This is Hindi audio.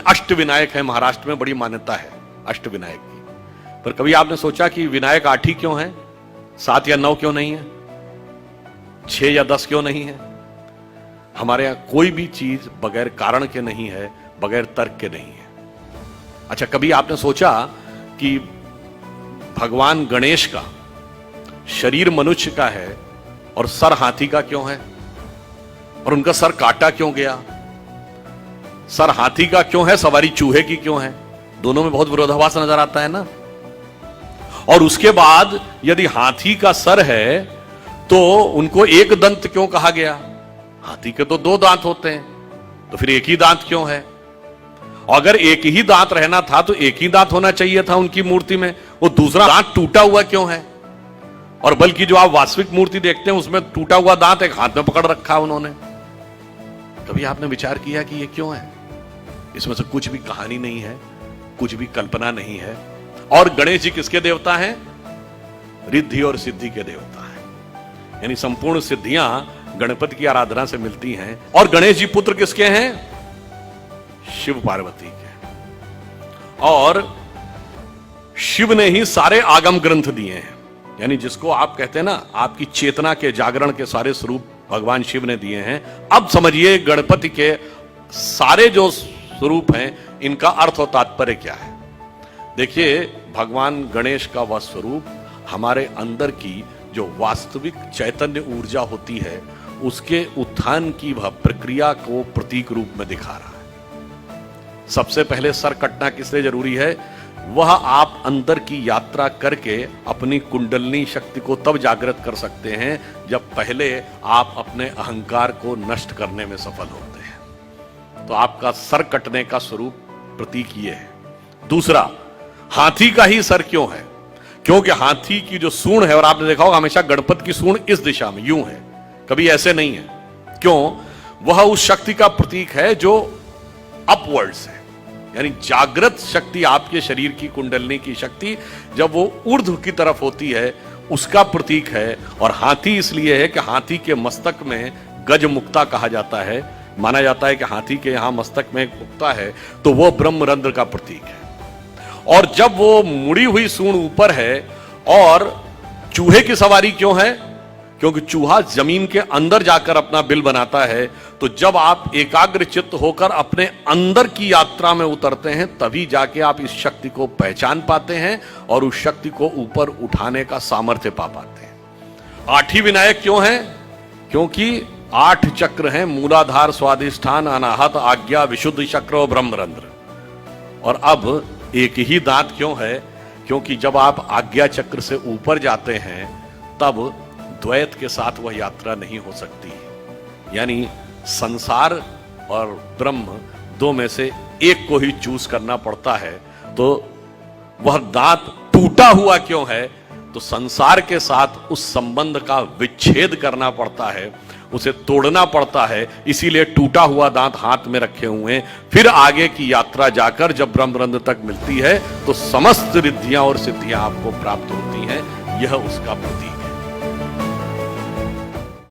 अष्ट विनायक है, महाराष्ट्र में बड़ी मान्यता है अष्ट विनायक की। पर कभी आपने सोचा कि विनायक 8 ही क्यों है, 7 या 9 क्यों नहीं है, 6 या 10 क्यों नहीं है? हमारे यहां कोई भी चीज बगैर कारण के नहीं है, बगैर तर्क के नहीं है। अच्छा, कभी आपने सोचा कि भगवान गणेश का शरीर मनुष्य का है और सर हाथी का क्यों है? और उनका सर काटा क्यों गया? सर हाथी का क्यों है, सवारी चूहे की क्यों है? दोनों में बहुत विरोधाभास नजर आता है ना। और उसके बाद यदि हाथी का सर है तो उनको एक दंत क्यों कहा गया? हाथी के तो 2 दांत होते हैं, तो फिर एक ही दांत क्यों है? और अगर एक ही दांत रहना था तो एक ही दांत होना चाहिए था उनकी मूर्ति में, वो दूसरा दांत टूटा हुआ क्यों है? और बल्कि जो आप वास्तविक मूर्ति देखते हैं उसमें टूटा हुआ दांत एक हाथ में पकड़ रखा उन्होंने। कभी आपने विचार किया कि ये क्यों है? इसमें से कुछ भी कहानी नहीं है, कुछ भी कल्पना नहीं है। और गणेश जी किसके देवता हैं? रिद्धि और सिद्धि के देवता हैं, यानी संपूर्ण सिद्धियां गणपति की आराधना से मिलती हैं। और गणेश जी पुत्र किसके हैं? शिव पार्वती के। और शिव ने ही सारे आगम ग्रंथ दिए हैं, यानी जिसको आप कहते हैं ना, आपकी चेतना के जागरण के सारे स्वरूप भगवान शिव ने दिए हैं। अब समझिए गणपति के सारे जो स्वरूप हैं इनका अर्थ और तात्पर्य क्या है। देखिए, भगवान गणेश का वह स्वरूप हमारे अंदर की जो वास्तविक चैतन्य ऊर्जा होती है उसके उत्थान की वह प्रक्रिया को प्रतीक रूप में दिखा रहा है। सबसे पहले सर कटना किस लिए जरूरी है? वह आप अंदर की यात्रा करके अपनी कुंडलनी शक्ति को तब जागृत कर सकते हैं जब पहले आप अपने अहंकार को नष्ट करने में सफल होते हैं। तो आपका सर कटने का स्वरूप प्रतीक ये है। दूसरा, हाथी का ही सर क्यों है? क्योंकि हाथी की जो सूंड है, और आपने देखा होगा हमेशा गणपति की सूंड इस दिशा में यूं है, कभी ऐसे नहीं है। क्यों? वह उस शक्ति का प्रतीक है जो अपवर्ड्स है, यानी जागृत शक्ति, आपके शरीर की कुंडलनी की शक्ति जब वो ऊर्ध्व की तरफ होती है उसका प्रतीक है। और हाथी इसलिए है कि हाथी के मस्तक में गज मुक्ता कहा जाता है। माना जाता है कि हाथी के यहां मस्तक में एक मुक्ता है तो वो ब्रह्मरंध्र का प्रतीक है। और जब वो मुड़ी हुई सूंड ऊपर है, और चूहे की सवारी क्यों है? क्योंकि चूहा जमीन के अंदर जाकर अपना बिल बनाता है। तो जब आप एकाग्र चित्त होकर अपने अंदर की यात्रा में उतरते हैं तभी जाके आप इस शक्ति को पहचान पाते हैं और उस शक्ति को ऊपर उठाने का सामर्थ्य पा पाते हैं। 8 ही विनायक क्यों हैं? क्योंकि 8 चक्र हैं, मूलाधार, स्वाधिष्ठान, अनाहत, आज्ञा, विशुद्ध चक्र और ब्रह्मरंध्र। और अब एक ही दांत क्यों है? क्योंकि जब आप आज्ञा चक्र से ऊपर जाते हैं तब द्वैत के साथ वह यात्रा नहीं हो सकती, यानी संसार और ब्रह्म 2 में से एक को ही चूज करना पड़ता है। तो वह दांत टूटा हुआ क्यों है? तो संसार के साथ उस संबंध का विच्छेद करना पड़ता है, उसे तोड़ना पड़ता है। इसीलिए टूटा हुआ दांत हाथ में रखे हुए हैं। फिर आगे की यात्रा जाकर जब ब्रह्मरंध्र तक मिलती है तो समस्त रिद्धियां और सिद्धियां आपको प्राप्त होती हैं। यह उसका प्रतीक है।